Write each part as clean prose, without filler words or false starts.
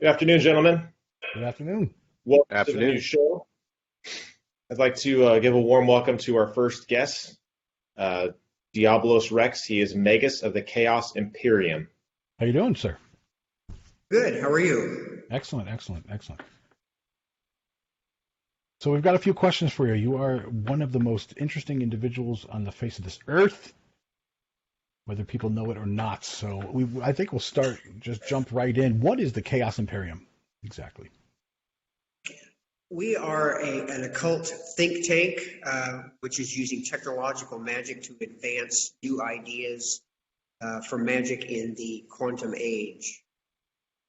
Good afternoon, gentlemen. Good afternoon. Welcome to the new Afternoon. show. I'd like to give a warm welcome to our first guest, Diabolus Rex. He is Magus of the Chaos Imperium. How you doing, sir? Good. How are you? Excellent. So we've got a few questions for you. You are one of the most interesting individuals on the face of this earth, whether people know it or not. So I think we'll jump right in. What is the Chaos Imperium exactly? We are an occult think tank, which is using technological magic to advance new ideas for magic in the quantum age.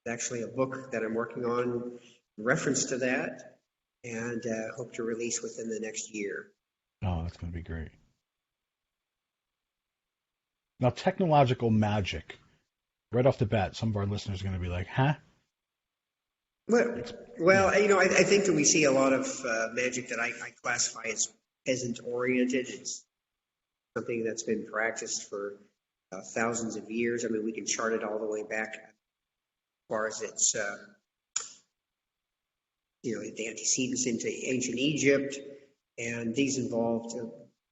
It's actually a book that I'm working on in reference to that, and hope to release within the next year. Oh, that's going to be great. Now, technological magic, right off the bat, some of our listeners are going to be like, huh? Well, I think that we see a lot of magic that I classify as peasant-oriented. It's something that's been practiced for thousands of years. I mean, we can chart it all the way back as far as its, the antecedents into ancient Egypt, and these involved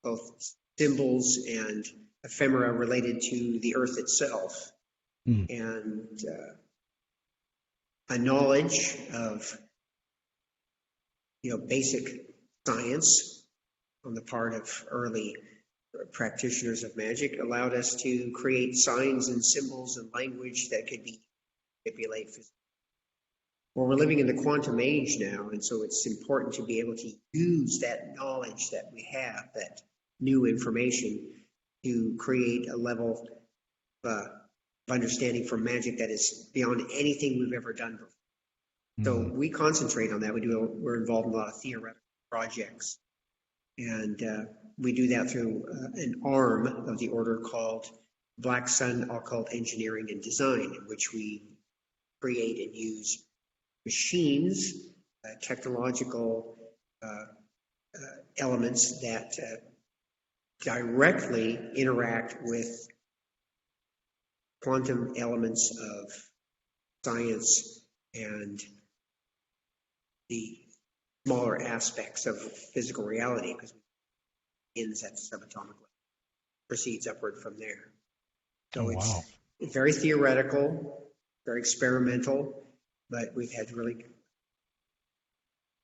both symbols and ephemera related to the earth itself, and a knowledge of basic science on the part of early practitioners of magic allowed us to create signs and symbols and language that could be manipulated. Well, we're living in the quantum age now, and so it's important to be able to use that knowledge that we have, that new information, to create a level of understanding for magic that is beyond anything we've ever done before. So we concentrate on that. We're involved in a lot of theoretical projects, and we do that through an arm of the order called Black Sun Occult Engineering and Design, in which we create and use machines, technological elements that directly interact with quantum elements of science and the smaller aspects of physical reality, because it begins at subatomic level, proceeds upward from there. So it's very theoretical, very experimental, but we've had really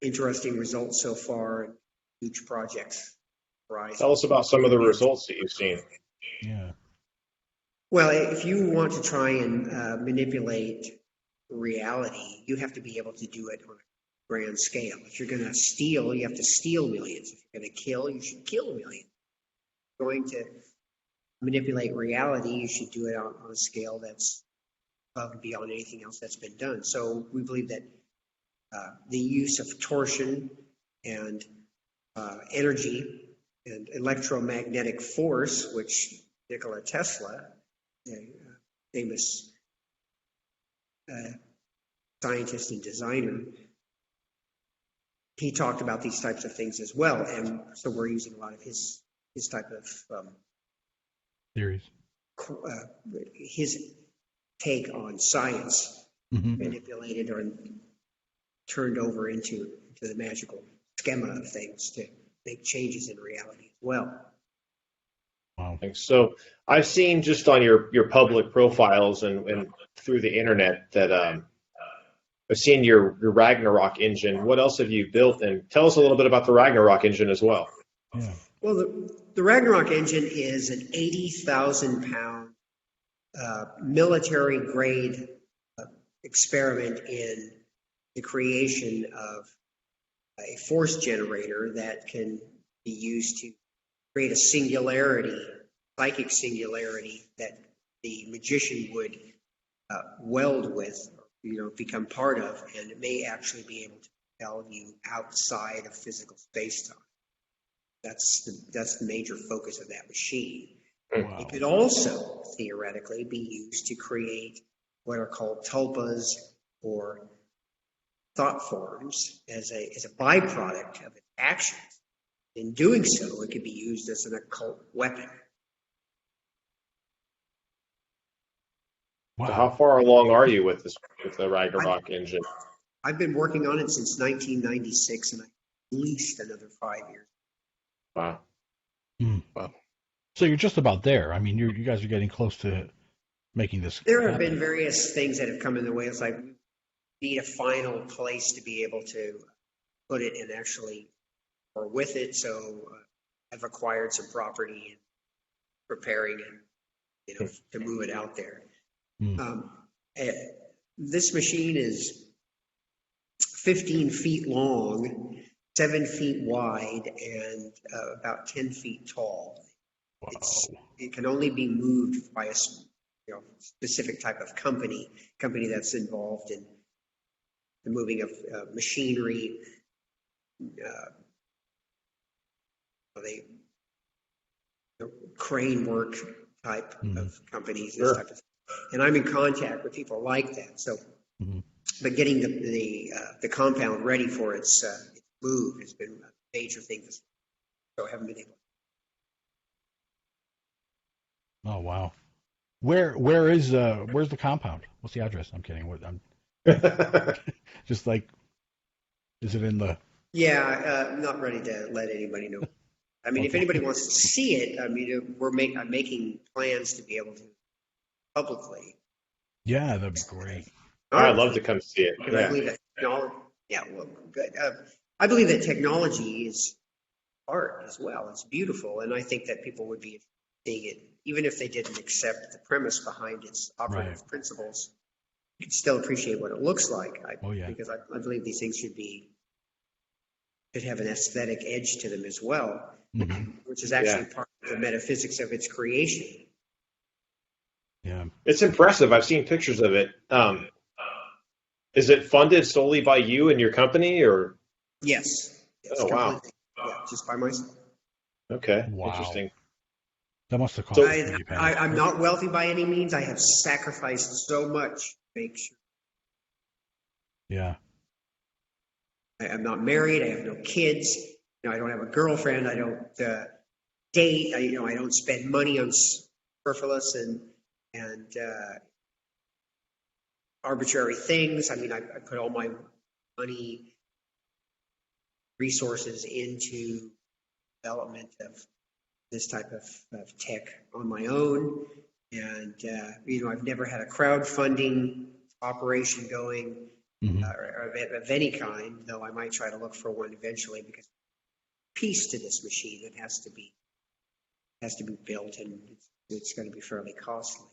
interesting results so far, and huge projects rise. Tell us about some of the results that you've seen. Yeah. Well, if you want to try and manipulate reality, you have to be able to do it on a grand scale. If you're going to steal, you have to steal millions. If you're going to kill, you should kill millions. If you're going to manipulate reality, you should do it on a scale that's above and beyond anything else that's been done. So we believe that the use of torsion and energy and electromagnetic force, which Nikola Tesla, a famous scientist and designer, he talked about these types of things as well, and so we're using a lot of his type of theories, his take on science, manipulated or turned over into the magical schema of things to make changes in reality as well. Wow. So I've seen just on your public profiles and through the internet that I've seen your Ragnarok engine. What else have you built? And tell us a little bit about the Ragnarok engine as well. Yeah. Well, the Ragnarok engine is an 80,000-pound military-grade experiment in the creation of a force generator that can be used to create a singularity, psychic singularity, that the magician would weld with, become part of, and it may actually be able to propel you outside of physical space-time. That's the major focus of that machine. Wow. It could also theoretically be used to create what are called tulpas, or thought forms, as a byproduct of its actions. In doing so, it could be used as an occult weapon. Wow. So how far along are you with the Ragnarok engine? I've been working on it since 1996, and at least another 5 years. Wow. Wow. So you're just about there. I mean, you guys are getting close to making this There have happen. been various things that have come in the way. It's like we need a final place to be able to put it and actually, or with it. So I've acquired some property and preparing it, to move it out there. This machine is 15 feet long, 7 feet wide, and about 10 feet tall. Wow. It can only be moved by a specific type of company that's involved in the moving of machinery. Crane work type of companies, this type of thing. And I'm in contact with people like that. So, but getting the compound ready for its move has been a major thing. So I haven't been able. Oh wow. Where's the compound? What's the address? I'm kidding. Just like, is it in the? Yeah, I'm not ready to let anybody know. I mean, if anybody wants to see it, I mean, I'm making plans to be able to publicly. Yeah, that'd be great. I'd love to come see it. Yeah. I believe that technology. Yeah, well, good. I believe that technology is art as well. It's beautiful, and I think that people would be seeing it, even if they didn't accept the premise behind its operative principles. You can still appreciate what it looks like. Because I believe these things should have an aesthetic edge to them as well, which is actually part of the metaphysics of its creation. Yeah, it's impressive. I've seen pictures of it. Is it funded solely by you and your company, or? Yes. Oh wow! Yeah, just by myself. Okay, wow. Interesting. That must have cost. I'm not wealthy by any means. I have sacrificed so much to make sure. Yeah. I'm not married. I have no kids. I don't have a girlfriend. I don't date. I don't spend money on superfluous and arbitrary things. I mean, I put all my money, resources into development of this type of tech on my own. And, I've never had a crowdfunding operation going. Or of any kind, though I might try to look for one eventually, because piece to this machine that has to be built, and it's going to be fairly costly.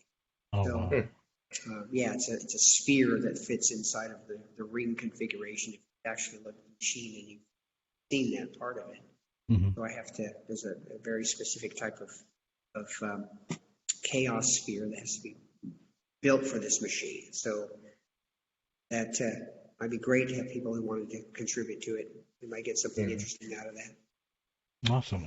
Wow. It's a sphere that fits inside of the ring configuration. If you actually look at the machine and you've seen that part of it, so there's a very specific type of chaos sphere that has to be built for this machine. So that might be great to have people who wanted to contribute to it. We might get something interesting out of that. Awesome.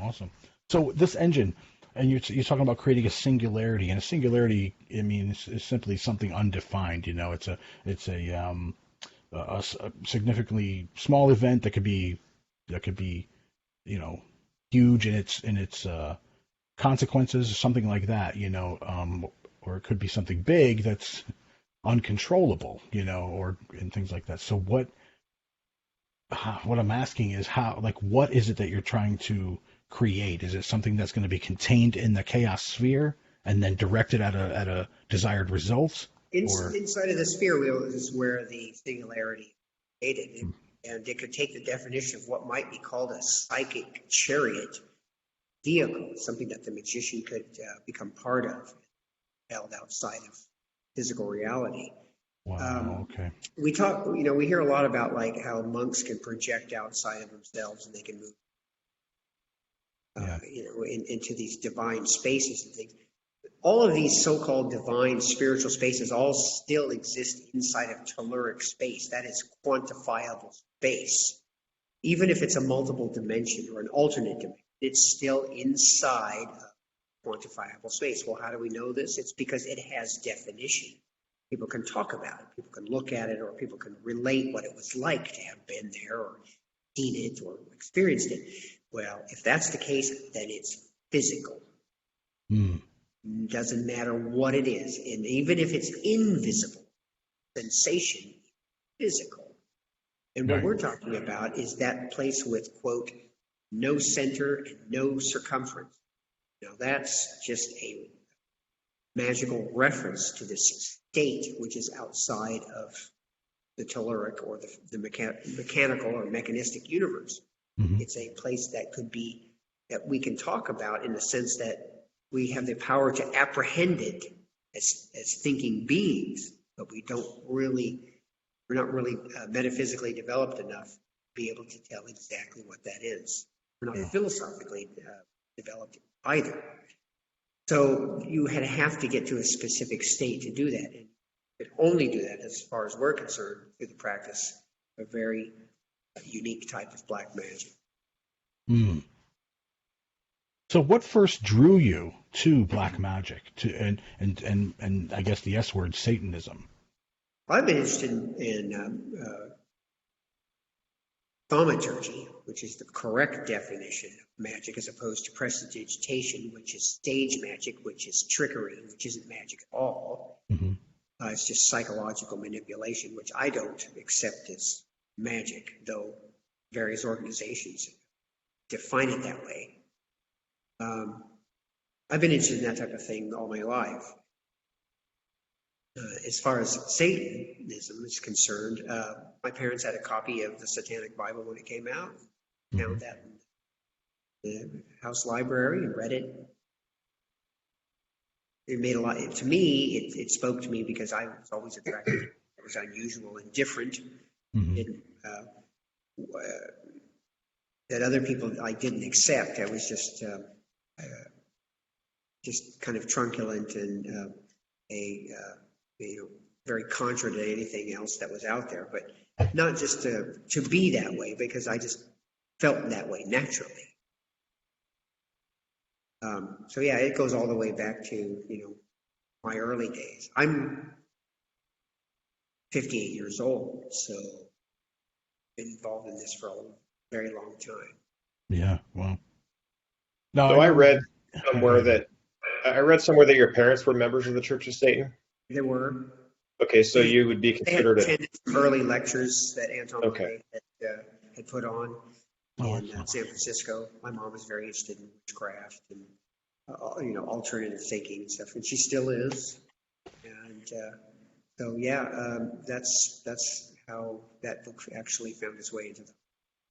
So this engine, and you're talking about creating a singularity, and a singularity, I mean, is simply something undefined. It's a significantly small event that could be huge in its consequences, or something like that. Or it could be something big that's uncontrollable, and things like that. So what I'm asking is what is it that you're trying to create? Is it something that's going to be contained in the chaos sphere and then directed at a desired result? Inside of the sphere wheel is where the singularity is created, and it could take the definition of what might be called a psychic chariot vehicle, something that the magician could become part of, held outside of physical reality. Wow. Okay. We talk, we hear a lot about like how monks can project outside of themselves and they can move, into these divine spaces and things. All of these so-called divine spiritual spaces all still exist inside of telluric space. That is quantifiable space. Even if it's a multiple dimension or an alternate dimension, it's still inside of quantifiable space. Well, how do we know this? It's because it has definition. People can talk about it, people can look at it, or people can relate what it was like to have been there or seen it or experienced it. Well, if that's the case, then it's physical. Doesn't matter what it is. And even if it's invisible, sensation, physical. And what we're talking about is that place with, quote, no center and no circumference. Now, that's just a magical reference to this state which is outside of the telluric or the mechanical or mechanistic universe. Mm-hmm. It's a place that could be, that we can talk about in the sense that we have the power to apprehend it as thinking beings, but we're not really metaphysically developed enough to be able to tell exactly what that is. We're not philosophically developed either. So you have to get to a specific state to do that. And you can only do that, as far as we're concerned, through the practice of a very unique type of black magic. Mm. So what first drew you to black magic, and I guess the S word, Satanism? I've been interested in thaumaturgy, which is the correct definition of magic, as opposed to prestidigitation, which is stage magic, which is trickery, which isn't magic at all. Mm-hmm. It's just psychological manipulation, which I don't accept as magic, though various organizations define it that way. I've been interested in that type of thing all my life. As far as Satanism is concerned, my parents had a copy of the Satanic Bible when it came out. Found that in the house library and read it. It made a lot, to me, it spoke to me because I was always attracted to it. It was unusual and different. Mm-hmm. That other people I didn't accept. I was just kind of truculent and very contra to anything else that was out there, but not just to be that way, because I just felt that way naturally. So yeah, it goes all the way back to my early days. I'm 58 years old, so I've been involved in this for a very long time. Yeah, well. No, so I read somewhere that your parents were members of the Church of Satan. They were. Okay, so you would be considered they had attended some early lectures that Anton had put on in San Francisco. My mom was very interested in witchcraft and alternative thinking and stuff, and she still is. And so that's how that book actually found its way into the.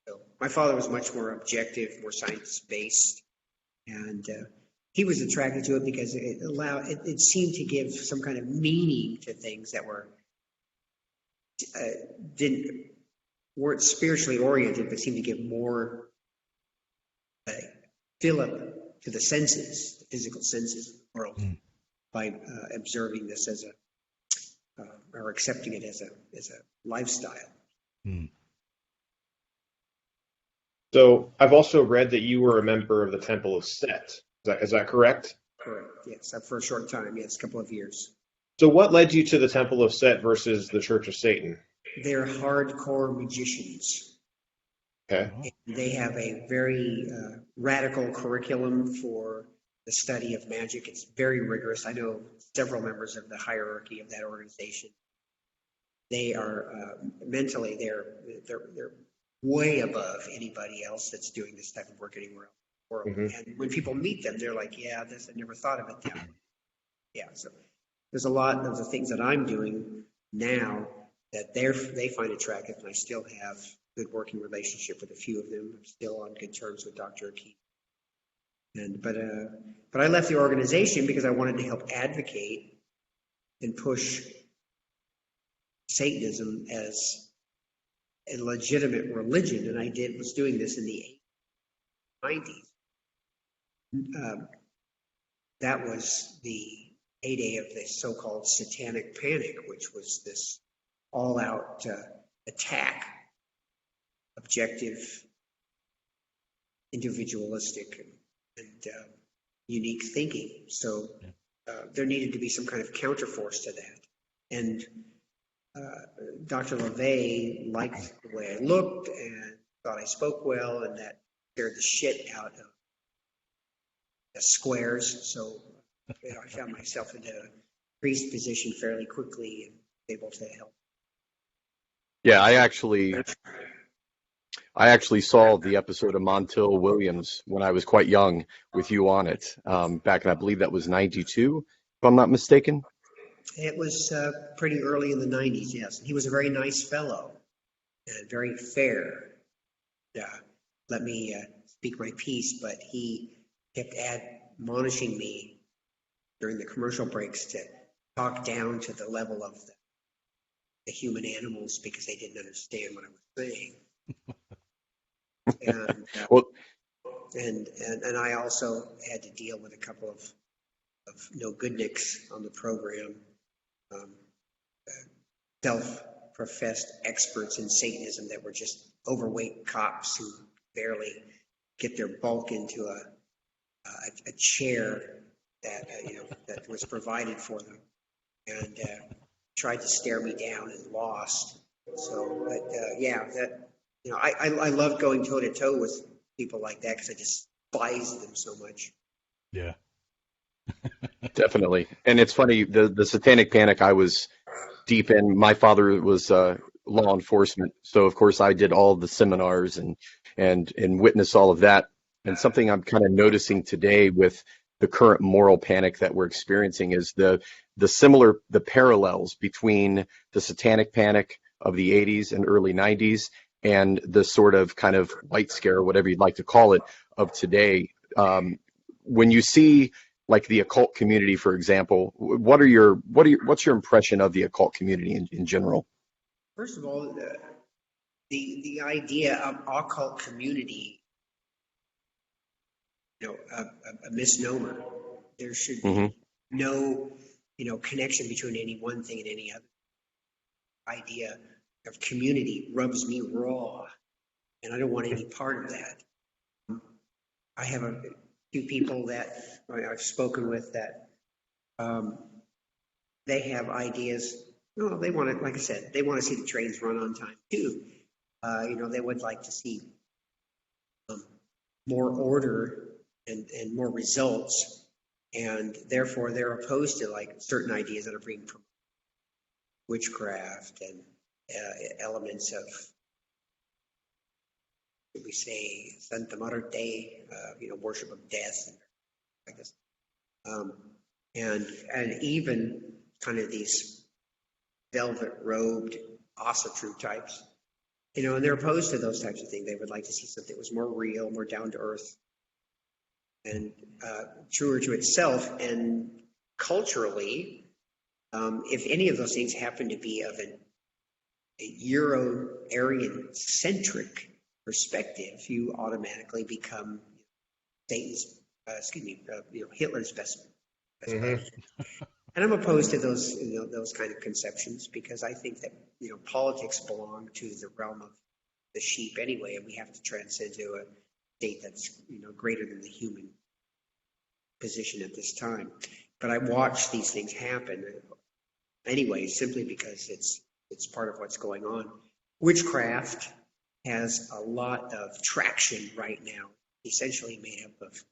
So my father was much more objective, more science-based, and he was attracted to it because it seemed to give some kind of meaning to things that weren't spiritually oriented, but seemed to give more fill up to the senses, the physical senses of the world, by observing this as or accepting it as a lifestyle. Mm. So I've also read that you were a member of the Temple of Set. Is that correct? Correct. Yes, for a short time. Yes, a couple of years. So what led you to the Temple of Set versus the Church of Satan? They're hardcore magicians. Okay. And they have a very radical curriculum for the study of magic. It's very rigorous. I know several members of the hierarchy of that organization. They are mentally they're way above anybody else that's doing this type of work anywhere else. Mm-hmm. And when people meet them, they're like, I never thought of it that way. Yeah, so there's a lot of the things that I'm doing now that they find attractive, and I still have good working relationship with a few of them. I'm still on good terms with Dr. Occult. But I left the organization because I wanted to help advocate and push Satanism as a legitimate religion, and I was doing this in the 90s. That was the heyday of the so-called satanic panic, which was this all-out attack, objective, individualistic, and unique thinking. So there needed to be some kind of counterforce to that. And Dr. LaVey liked the way I looked and thought I spoke well, and that scared the shit out of the squares. So I found myself in a priest position fairly quickly and able to help. Yeah, I actually saw the episode of Montel Williams when I was quite young with you on it, back in, I believe that was 92, if I'm not mistaken. It was pretty early in the 90s, yes. He was a very nice fellow and very fair. Let me speak my piece, but he kept admonishing me during the commercial breaks to talk down to the level of the human animals because they didn't understand what I was saying. And, Well, and I also had to deal with a couple of no-goodniks on the program, self-professed experts in Satanism that were just overweight cops who barely get their bulk into a chair that that was provided for them, and tried to stare me down and lost. So, but yeah, that I love going toe to toe with people like that because I just despise them so much. Yeah. definitely. And it's funny, the Satanic Panic I was deep in. My father was law enforcement, so of course I did all the seminars and witnessed all of that. And something I'm kind of noticing today with the current moral panic that we're experiencing is the parallels between the Satanic Panic of the 80s and early 90s and the sort of kind of white scare, whatever you'd like to call it, of today. When you see like the occult community, for example, what's your impression of the occult community in general? First of all, the idea of occult community, a misnomer. There should be no, connection between any one thing and any other. Idea of community rubs me raw, and I don't want any part of that. I have a few people that I've spoken with that they have ideas. They want to, like I said, they want to see the trains run on time too. They would like to see more order and more results, and therefore they're opposed to like certain ideas that are being promoted, witchcraft and elements of, should we say, Santa Muerte, worship of death, and like this, and even kind of these velvet robed etcetera types, and they're opposed to those types of things. They would like to see something that was more real, more down to earth, and truer to itself. And culturally, if any of those things happen to be of a Euro-Aryan centric perspective, you automatically become Satan's, Hitler's best buddy. And I'm opposed to those, those kind of conceptions because I think that, politics belong to the realm of the sheep anyway, and we have to transcend to a state that's, greater than the human position at this time. But I watch these things happen anyway, simply because it's part of what's going on. Witchcraft has a lot of traction right now, essentially made up of,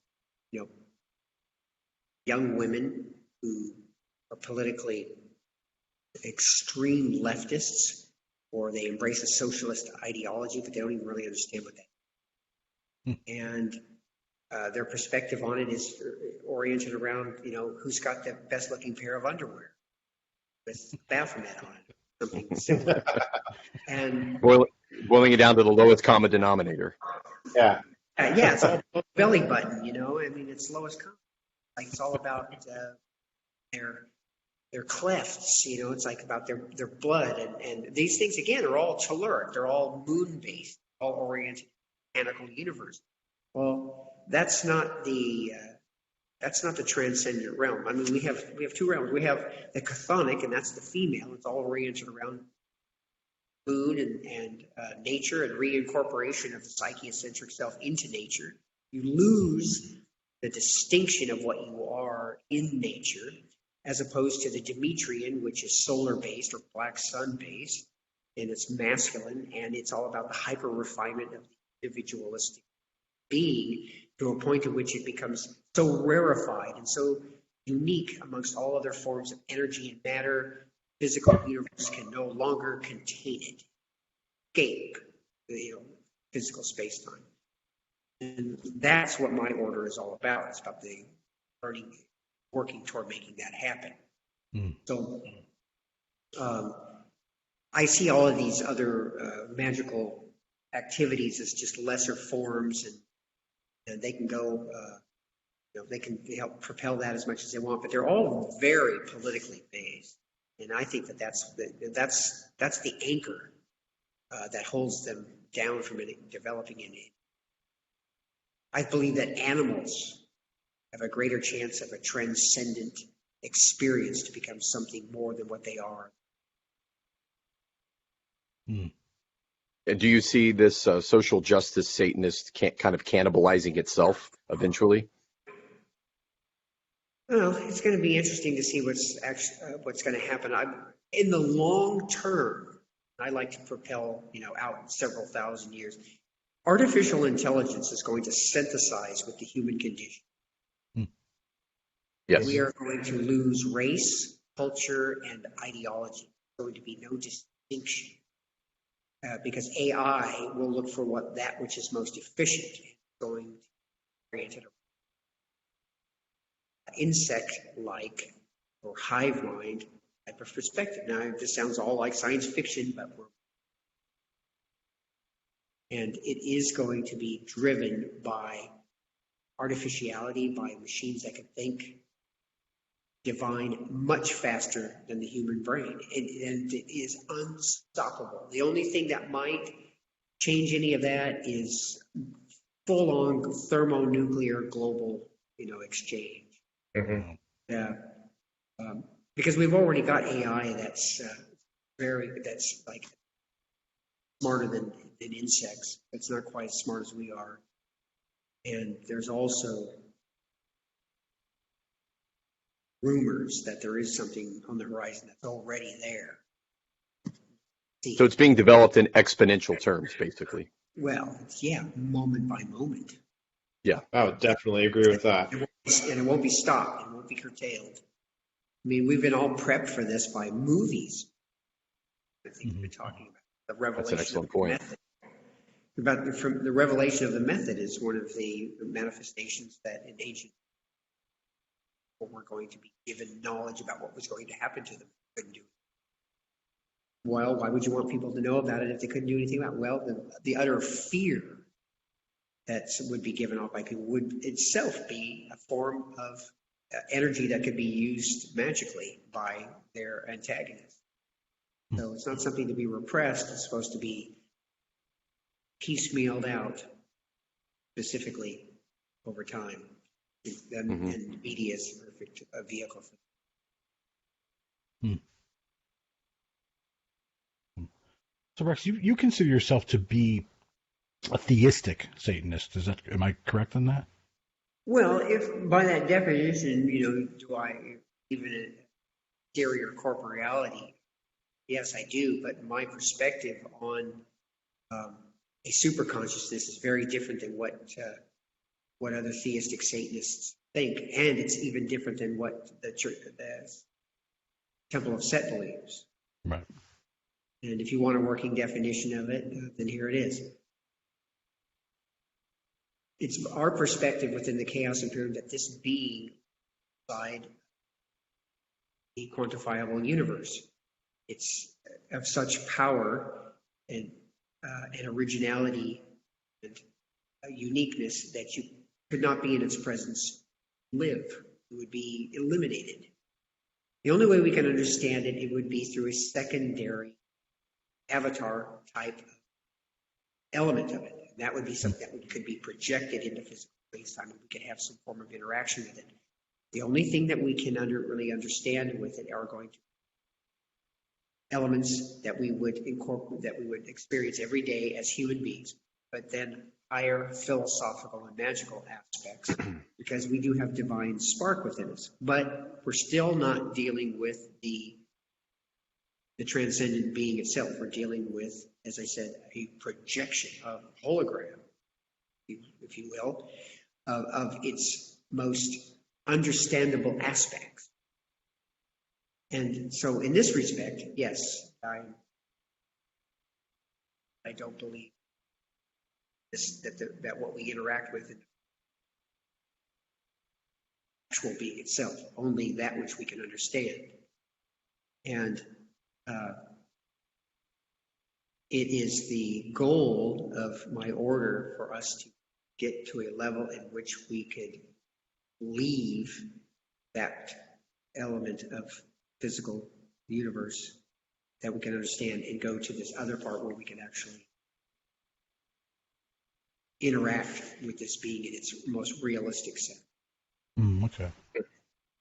young women who are politically extreme leftists, or they embrace a socialist ideology, but they don't even really understand what that is. And their perspective on it is oriented around, who's got the best looking pair of underwear with Baphomet on it, something similar. And boiling it down to the lowest common denominator. Yeah. Yeah, it's all belly button, it's lowest common. Like it's all about their clefts, it's like about their blood. And these things, again, are all telluric. They're all moon-based, all oriented in the mechanical universe. Well, that's not the transcendent realm. I mean, we have two realms. We have the chthonic, and that's the female. It's all oriented around moon and nature and reincorporation of the psyche-eccentric self into nature. You lose the distinction of what you are in nature, as opposed to the Demetrian, which is solar-based or black sun-based, and it's masculine, and it's all about the hyper-refinement of the individualistic being to a point at which it becomes so rarefied and so unique amongst all other forms of energy and matter. Physical universe can no longer contain it. Escape, physical space-time. And that's what my order is all about. It's about the working toward making that happen. So I see all of these other magical activities as just lesser forms, and they can go, they can help propel that as much as they want, but they're all very politically based. And I think that's the anchor that holds them down from developing in it. I believe that animals have a greater chance of a transcendent experience to become something more than what they are. And do you see this social justice Satanist kind of cannibalizing itself eventually? Well, it's going to be interesting to see what's going to happen. In the long term, I like to propel, out several thousand years. Artificial intelligence is going to synthesize with the human condition. Yes. We are going to lose race, culture, and ideology. There's going to be no distinction because AI will look for that which is most efficient, going to create an insect-like or hive mind type of perspective. Now, this sounds all like science fiction, but and it is going to be driven by artificiality, by machines that can think, divine, much faster than the human brain. And it is unstoppable. The only thing that might change any of that is full-on thermonuclear global, exchange. Mm-hmm. Yeah. Because we've already got AI that's like smarter than insects. It's not quite as smart as we are. And there's also rumors that there is something on the horizon that's already there. So it's being developed in exponential terms, basically. Well, moment by moment. Yeah. I would definitely agree with that. And it won't be stopped. It won't be curtailed. I mean, we've been all prepped for this by movies. I think we've been talking about the revelation. That's an excellent point. Method. From the revelation of the method is one of the manifestations that in ancient people were going to be given knowledge about what was going to happen to them. Couldn't do it. Well, why would you want people to know about it if they couldn't do anything about it? Well, the utter fear that would be given off by people would itself be a form of energy that could be used magically by their antagonists. So it's not something to be repressed. It's supposed to be piecemealed out specifically over time. And media is a perfect vehicle for that. So Rex, you consider yourself to be a theistic Satanist. Am I correct on that? Well, if by that definition, do I even an exterior corporeality? Yes, I do. But my perspective on a super consciousness is very different than what other theistic Satanists think, and it's even different than what the Temple of Set believes. Right. And if you want a working definition of it, then here it is. It's our perspective within the Chaos Imperium that this being inside the quantifiable universe, it's of such power and originality and uniqueness that you could not be in its presence, live. It would be eliminated. The only way we can understand it, it would be through a secondary avatar type element of it. And that would be something that could be projected into physical space-time, and we could have some form of interaction with it. The only thing that we can really understand with it are going to be elements that we would incorporate, that we would experience every day as human beings, but then higher philosophical and magical aspects, because we do have divine spark within us. But we're still not dealing with the transcendent being itself. We're dealing with, as I said, a projection of hologram, if you will, of its most understandable aspects. And so in this respect, yes, I don't believe that what we interact with in the actual being itself, only that which we can understand. And it is the goal of my order for us to get to a level in which we could leave that element of physical universe that we can understand and go to this other part where we can actually interact with this being in its most realistic sense. Okay.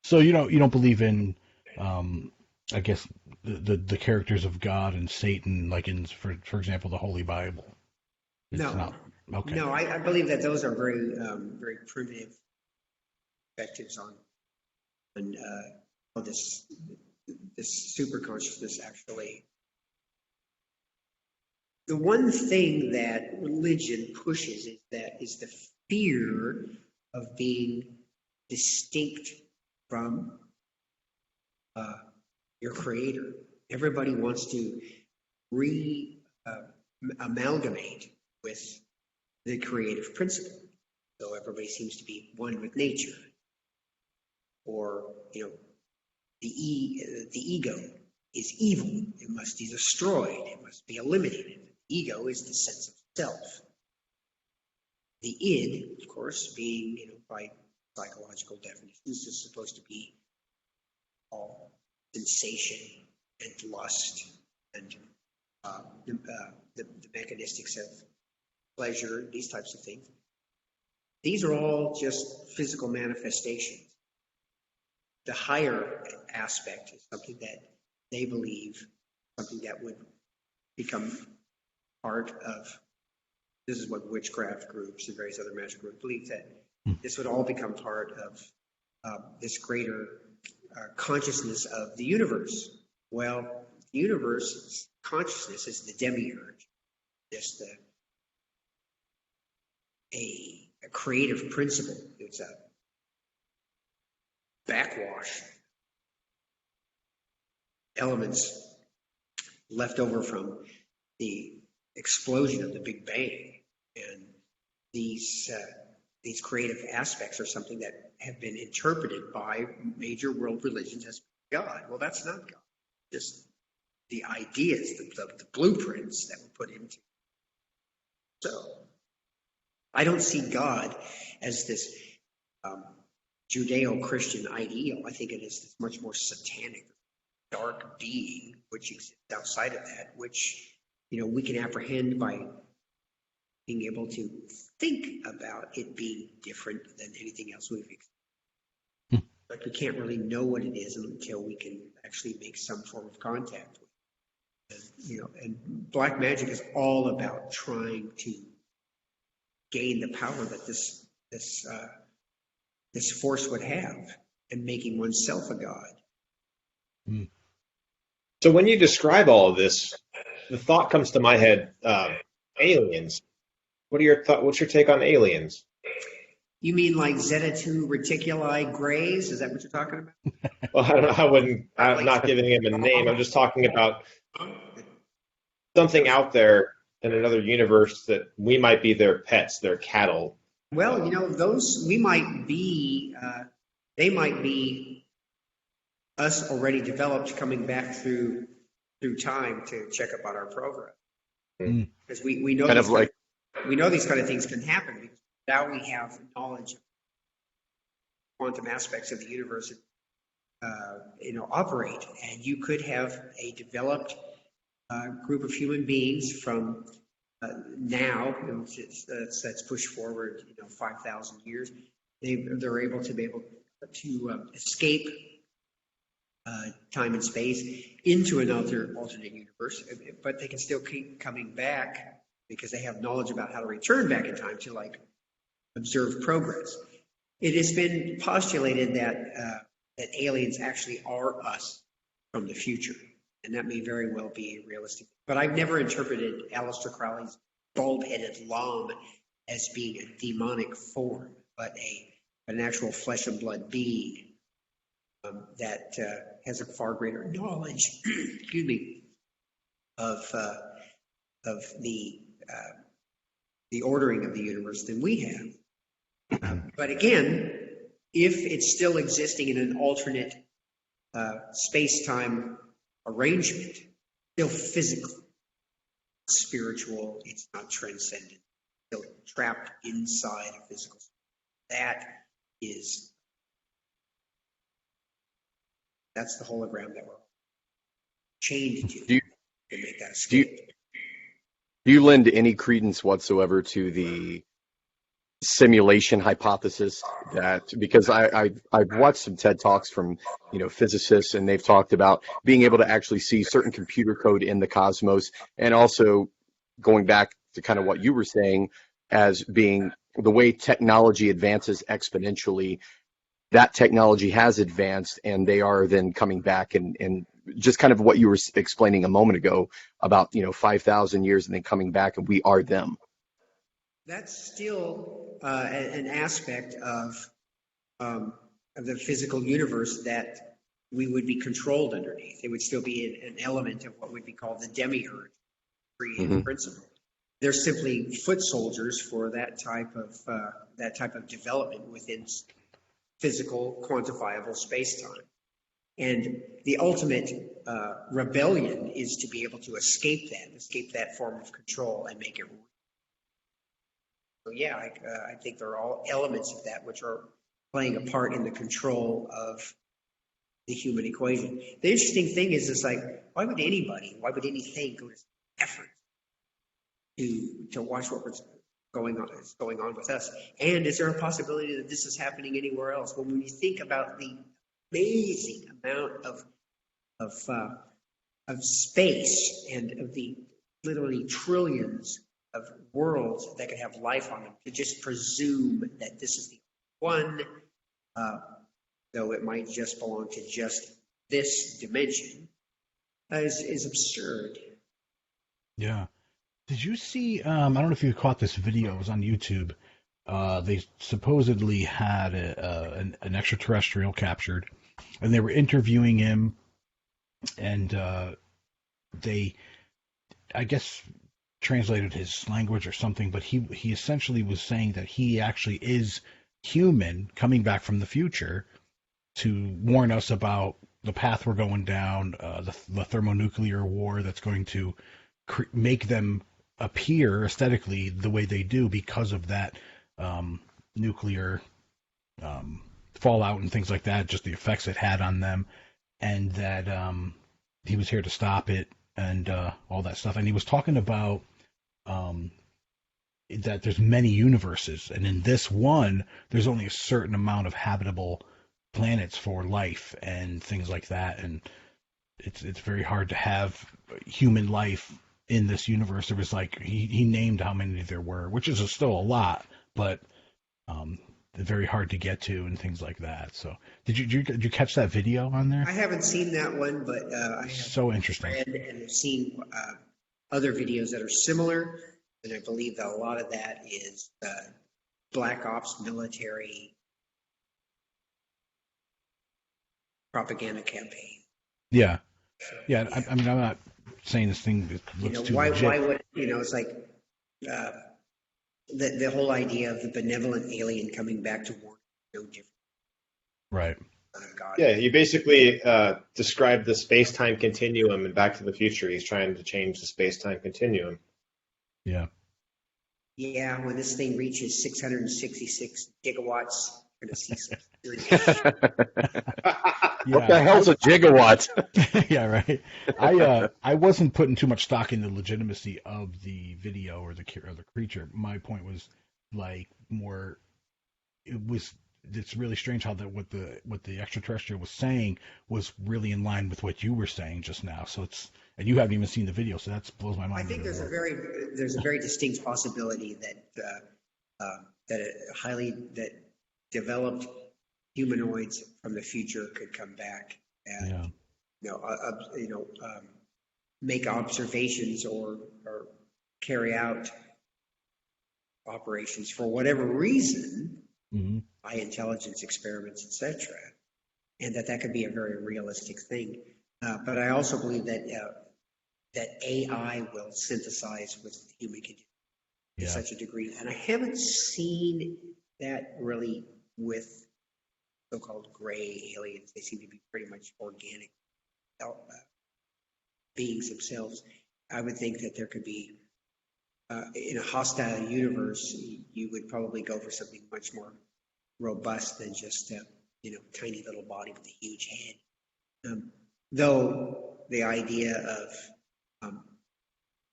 So you don't believe in, I guess, the characters of God and Satan, like in, for example, the Holy Bible. It's No. not. Okay. No, I believe that those are very, very primitive perspectives on how this super consciousness actually. The one thing that religion pushes is the fear of being distinct from your creator. Everybody wants to amalgamate with the creative principle. So everybody seems to be one with nature. Or, the ego is evil. It must be destroyed. It must be eliminated. Ego is the sense of self. The id, of course, being, by psychological definitions, is supposed to be all sensation and lust and the mechanistics of pleasure, these types of things. These are all just physical manifestations. The higher aspect is something that they believe, something that would become part of, this is what witchcraft groups and various other magic groups believe, that this would all become part of this greater consciousness of the universe. Well, the universe consciousness is the demiurge, just a creative principle. It's a backwash elements left over from the explosion of the Big Bang, and these creative aspects are something that have been interpreted by major world religions as God. Well, that's not God. Just the ideas, the blueprints that were put into. So, I don't see God as this Judeo-Christian ideal. I think it is this much more satanic, dark being which exists outside of that, which we can apprehend by being able to think about it being different than anything else we've experienced. But we can't really know what it is until we can actually make some form of contact with it. And black magic is all about trying to gain the power that this force would have, and making oneself a god. So when you describe all of this, the thought comes to my head: aliens. What are your what's your take on aliens? You mean like Zeta 2 Reticuli Greys? Is that what you're talking about? Well, I don't know. I'm not giving him a name. I'm just talking about something out there in another universe that we might be their pets, their cattle. Well, those we might be. They might be us already developed, coming back through time to check up on our program, because we know we know these kind of things can happen, because now we have knowledge of quantum aspects of the universe operate, and you could have a developed group of human beings from now, that's pushed forward 5,000 years. They're able to escape time and space into another alternate universe, but they can still keep coming back because they have knowledge about how to return back in time to observe progress. It has been postulated that aliens actually are us from the future, and that may very well be realistic. But I've never interpreted Aleister Crowley's bulb-headed Lom as being a demonic form, but a an actual flesh and blood being that has a far greater knowledge, excuse me, of the ordering of the universe than we have. But again, if it's still existing in an alternate space-time arrangement, still physical, spiritual, it's not transcendent, still trapped inside a physical. That's the hologram that we're chained to make that escape. Do you lend any credence whatsoever to the simulation hypothesis? That because I've watched some TED Talks from physicists, and they've talked about being able to actually see certain computer code in the cosmos, and also going back to kind of what you were saying as being the way technology advances exponentially, that technology has advanced, and they are then coming back and just kind of what you were explaining a moment ago about 5,000 years and then coming back, and we are them. That's still an aspect of the physical universe that we would be controlled underneath. It would still be an element of what would be called the demiurge, creative principle. They're simply foot soldiers for that type of development within physical, quantifiable space-time. And the ultimate rebellion is to be able to escape that form of control and make it real. So yeah, I think there are all elements of that which are playing a part in the control of the human equation. The interesting thing is, it's like, why would anything go to effort to watch what was going on with us? And is there a possibility that this is happening anywhere else? Well, when you think about the amazing amount of space and of the literally trillions of worlds that could have life on them, to just presume that this is the one, though it might just belong to just this dimension, is absurd. Yeah. Did you see, I don't know if you caught this video, it was on YouTube. They supposedly had an extraterrestrial captured, and they were interviewing him, and they, I guess, translated his language or something, but he essentially was saying that he actually is human coming back from the future to warn us about the path we're going down, the thermonuclear war that's going to make them appear aesthetically the way they do because of that nuclear fallout and things like that, just the effects it had on them, and that he was here to stop it and all that stuff. And he was talking about that there's many universes, and in this one, there's only a certain amount of habitable planets for life and things like that, and it's very hard to have human life in this universe. It was like he named how many there were, which is still a lot, but very hard to get to and things like that. So did you catch that video on there? I haven't seen that one, but I have so interesting. read and have seen other videos that are similar, and I believe that a lot of that is Black Ops military propaganda campaign. Yeah. I mean, I'm not saying this thing looks too legit. Why would it's like the whole idea of the benevolent alien coming back to warn no different. Right. Yeah, you basically described the space-time continuum in Back to the Future. He's trying to change the space-time continuum. Yeah. Yeah, when this thing reaches 666 gigawatts, we're going to see some serious What the hell's a gigawatt? Yeah, right. I wasn't putting too much stock in the legitimacy of the video or the creature. My point was it's really strange how what the extraterrestrial was saying was really in line with what you were saying just now. So and you haven't even seen the video, so that blows my mind. I think there's a very distinct possibility that developed humanoids from the future could come back and make observations or carry out operations for whatever reason. Mm-hmm. high intelligence experiments, etc., and that could be a very realistic thing. But I also believe that AI will synthesize with human condition to such a degree, and I haven't seen that really with so-called gray aliens. They seem to be pretty much organic beings themselves. I would think that there could be, in a hostile universe, you would probably go for something much more robust than just a tiny little body with a huge head. Though the idea of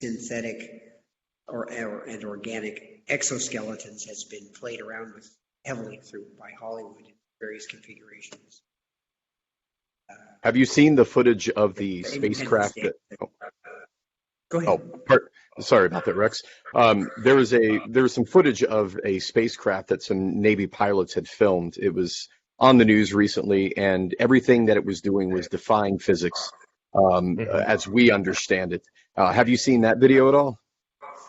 synthetic and organic exoskeletons has been played around with heavily by Hollywood in various configurations. Have you seen the footage of the spacecraft? Go ahead. Sorry about that, Rex. There was some footage of a spacecraft that some Navy pilots had filmed. It was on the news recently, and everything that it was doing was defying physics, as we understand it. Have you seen that video at all?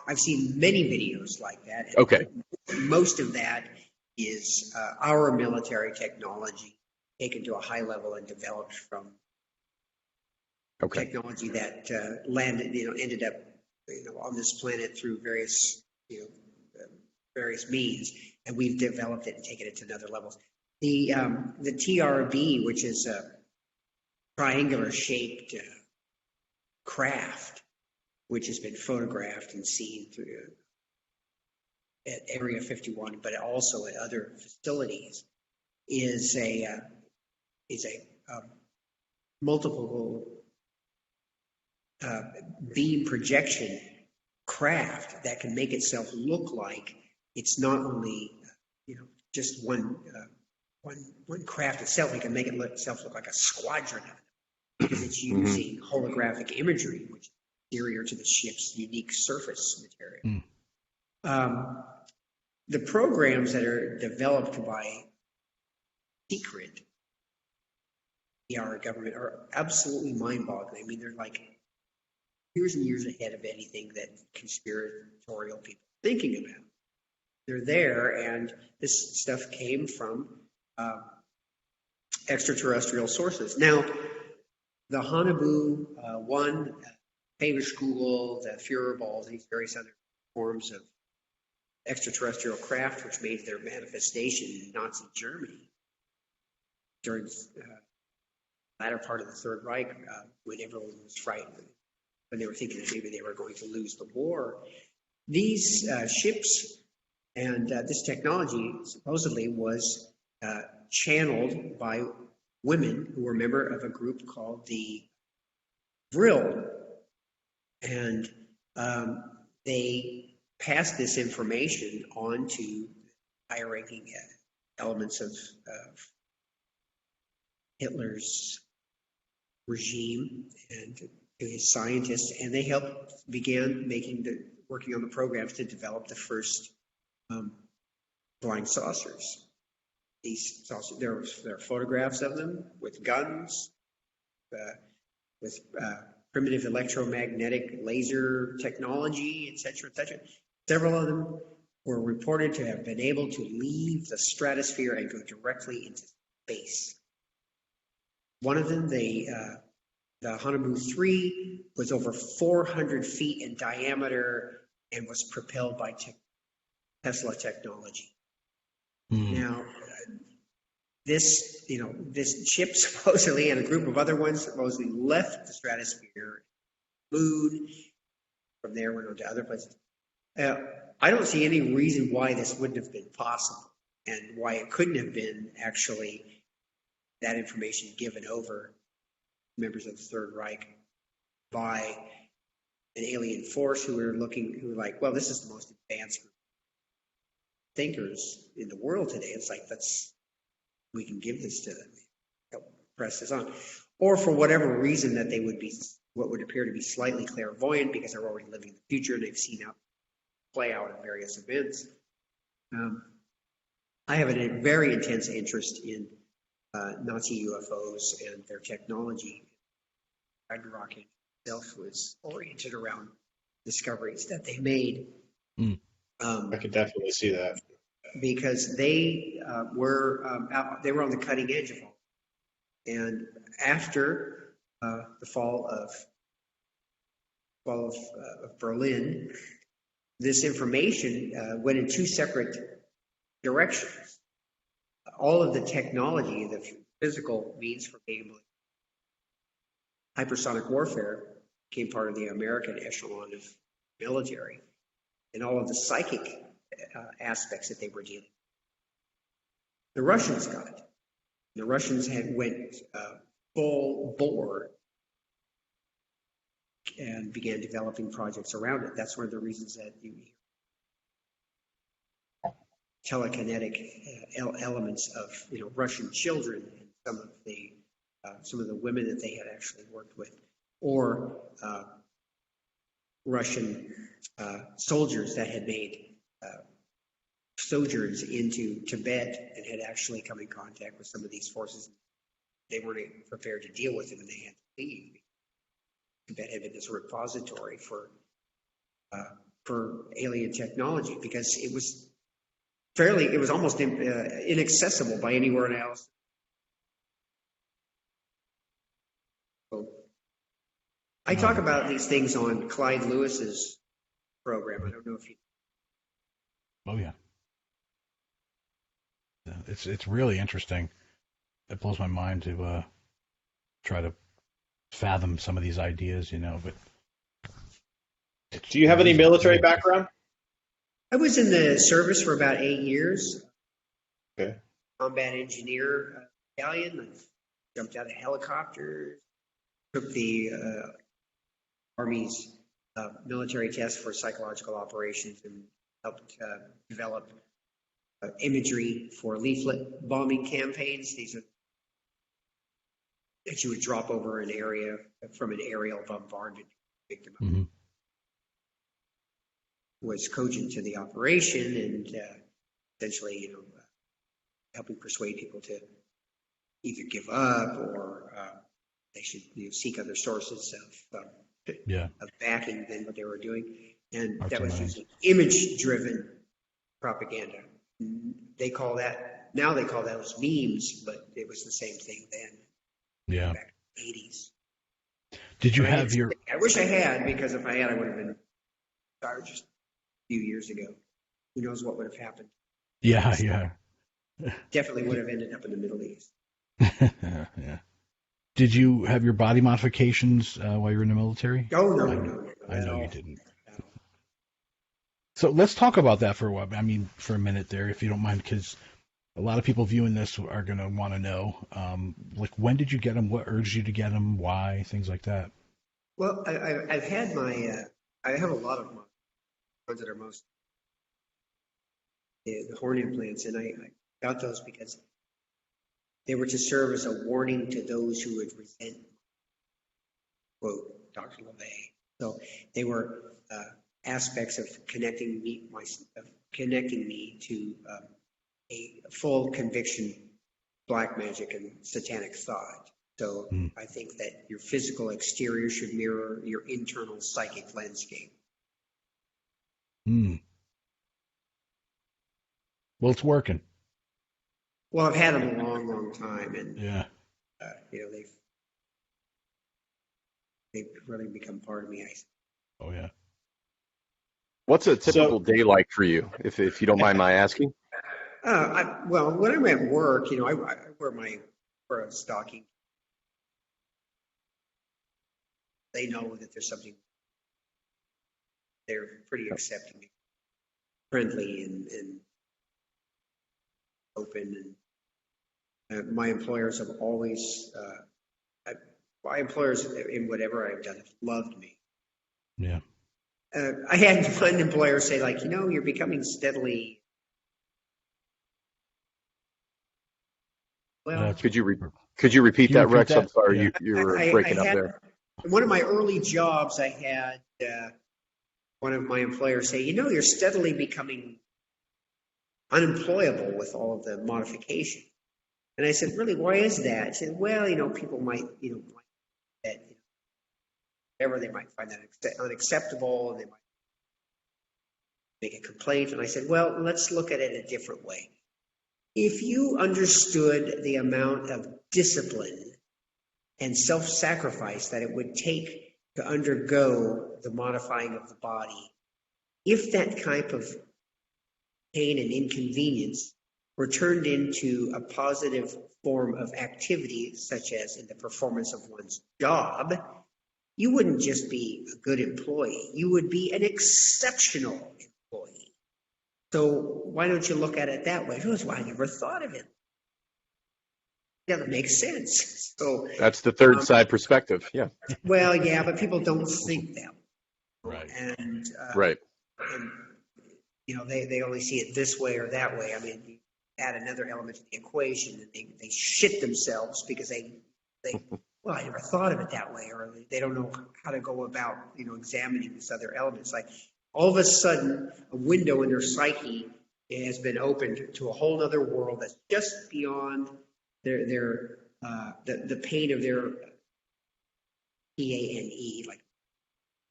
I've seen many videos like that. Okay. Most of that is our military technology taken to a high level and developed from technology that ended up on this planet through various means, and we've developed it and taken it to another levels. The TRB, which is a triangular shaped craft, which has been photographed and seen through at Area 51, but also at other facilities, is a multiple beam projection craft that can make itself look like it's not only just one craft itself. It can make itself look like a squadron of them because it's using holographic imagery, which is superior to the ship's unique surface material. The programs that are developed by secret PR government are absolutely mind-boggling. I mean, they're like years and years ahead of anything that conspiratorial people are thinking about. They're there, and this stuff came from extraterrestrial sources. Now, the Hanabu 1, famous school, the Führer balls, these various other forms of extraterrestrial craft, which made their manifestation in Nazi Germany during the latter part of the Third Reich, when everyone was frightened, when they were thinking that maybe they were going to lose the war. These ships and this technology supposedly was channeled by women who were a member of a group called the Vril, and they passed this information on to higher-ranking elements of Hitler's regime and to his scientists, and they began working on the programs to develop the first flying saucers. These saucers, there are photographs of them with guns, with primitive electromagnetic laser technology, etc., etc. Several of them were reported to have been able to leave the stratosphere and go directly into space. One of them, the Hanabu 3, was over 400 feet in diameter and was propelled by Tesla technology. Now, this ship supposedly, and a group of other ones supposedly, left the stratosphere, moon. From there, went on to other places. I don't see any reason why this wouldn't have been possible, and why it couldn't have been actually that information given over members of the Third Reich by an alien force who were like, well, this is the most advanced group of thinkers in the world today. It's like, we can give this to them, press this on. Or for whatever reason that they would be what would appear to be slightly clairvoyant because they're already living in the future and they've seen it play out in various events. I have a very intense interest in Nazi UFOs and their technology. Ragnarok itself was oriented around discoveries that they made. I could definitely see that. because they were on the cutting edge of all. And after the fall of Berlin, this information went in two separate directions. All of the technology, the physical means for being able to hypersonic warfare became part of the American echelon of military, and all of the psychic aspects that they were dealing with. The Russians got it. The Russians went full bore and began developing projects around it. That's one of the reasons that you telekinetic elements of Russian children and some of the women that they had actually worked with, or Russian soldiers that had made sojourns into Tibet and had actually come in contact with some of these forces. They weren't prepared to deal with them, and they had to leave. Tibet had been this repository for alien technology, because it was almost inaccessible by anywhere else. So I talk about these things on Clyde Lewis's program. I don't know if you. Oh yeah. It's really interesting. It blows my mind to try to fathom some of these ideas, but. Do you have any military background? I was in the service for about 8 years. Okay. Combat engineer battalion. I jumped out of helicopters, took the Army's military test for psychological operations, and helped develop imagery for leaflet bombing campaigns. These are that you would drop over an area from an aerial bombardment. Victim was cogent to the operation, and essentially, helping persuade people to either give up or they should seek other sources of backing than what they were doing. And that was using image-driven propaganda. They call that those memes, but it was the same thing then. Yeah. Back in the 80s. Did you have your? I wish I had, because if I had, I would have been started just a few years ago. Who knows what would have happened? Yeah. Definitely would have ended up in the Middle East. Yeah. Did you have your body modifications while you were in the military? Oh, no. I know you didn't. So let's talk about that for a while. I mean, for a minute there, if you don't mind, because a lot of people viewing this are going to want to know, when did you get them? What urged you to get them? Why? Things like that. Well, I've had I have a lot of ones that are most the horn implants, and I got those because they were to serve as a warning to those who would resent, quote, Dr. LeVay. So they were aspects of connecting me to a full conviction black magic and satanic thought. So I think that your physical exterior should mirror your internal psychic landscape. Well, it's working. Well, I've had them a long time, and they've really become part of me. Oh yeah. What's a typical day like for you, if you don't mind my asking? Well, when I'm at work, I wear a stocking. They know that there's something. They're pretty accepting, friendly, and open. And my employers have always, my employers in whatever I've done have loved me. Yeah. I had one employer say, you're becoming steadily. Well, could you repeat that, Rex? I'm sorry, yeah. you were breaking up there. One of my early jobs, I had one of my employers say, you're steadily becoming unemployable with all of the modification. And I said, really, why is that? He said, well, people might, that, whatever, they might find that unacceptable, and they might. make a complaint. And I said, well, let's look at it a different way. If you understood the amount of discipline and self-sacrifice that it would take to undergo the modifying of the body, if that type of pain and inconvenience were turned into a positive form of activity, such as in the performance of one's job, you wouldn't just be a good employee, you would be an exceptional employee. So why don't you look at it that way? That's why I never thought of it. Yeah, that makes sense. So That's the third side perspective. Yeah. well, yeah, but people don't think that. Right. And Right. and they only see it this way or that way. I mean, you add another element to the equation, and they shit themselves because they well, I never thought of it that way, or they don't know how to go about examining this other element. It's like all of a sudden a window in their psyche has been opened to a whole other world that's just beyond the pain of their PANE, like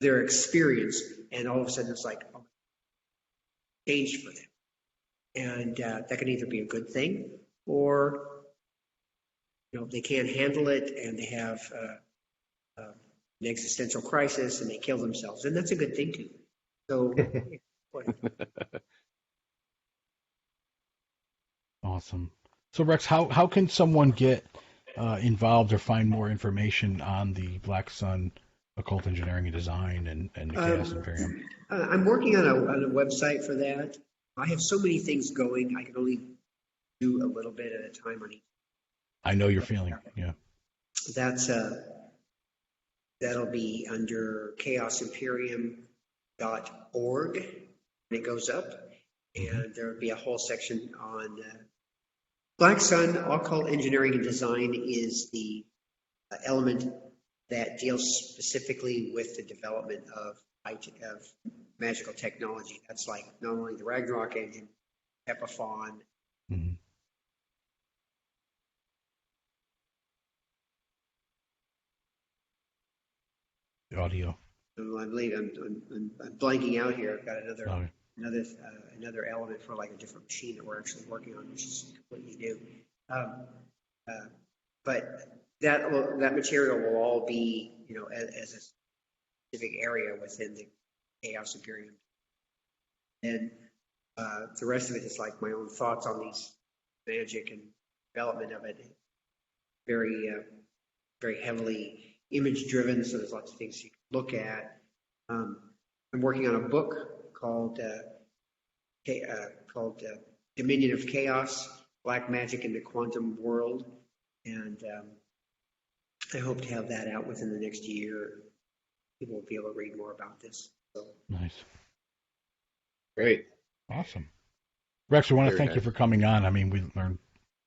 their experience, and all of a sudden it's like changed for them. And that can either be a good thing, or they can't handle it and they have an existential crisis and they kill themselves, and that's a good thing too. So, Awesome. So Rex, how can someone get involved or find more information on the Black Sun Occult Engineering and Design and the Chaos Imperium? I'm working on a website for that. I have so many things going, I can only do a little bit at a time on each. I know your feeling. Yeah. That's that'll be under chaosimperium.org when it goes up, and there'll be a whole section on Black Sun Occult Engineering and Design is the element that deals specifically with the development of magical technology. That's like not only the Ragnarok engine, Epiphon. Mm-hmm. The audio. I believe I'm blanking out here. I've got Oh. another element for like a different machine that we're actually working on, which is completely new. But that material will all be as a specific area within the Chaos Imperium, and the rest of it is like my own thoughts on these magic and development of it. Very very heavily image driven, so there's lots of things you can look at. I'm working on a book called Dominion of Chaos: Black Magic in the Quantum World, and I hope to have that out within the next year. People will be able to read more about this. So. Nice. Great. Awesome. Rex, we want to Very thank nice. you for coming on. I mean, we learned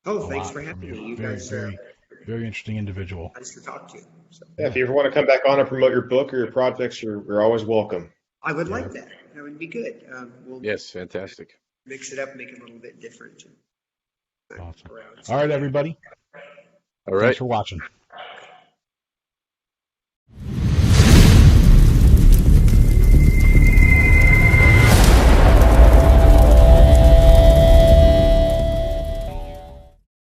Thanks lot for from having me. You very, guys very interesting individual. nice to talk to you. So. Yeah, if you ever want to come back on and promote your book or your projects, you're always welcome. I would like that. That would be good. We'll Yes, fantastic. mix it up, make it a little bit different. Awesome. All right, everybody. All right. Thanks for watching.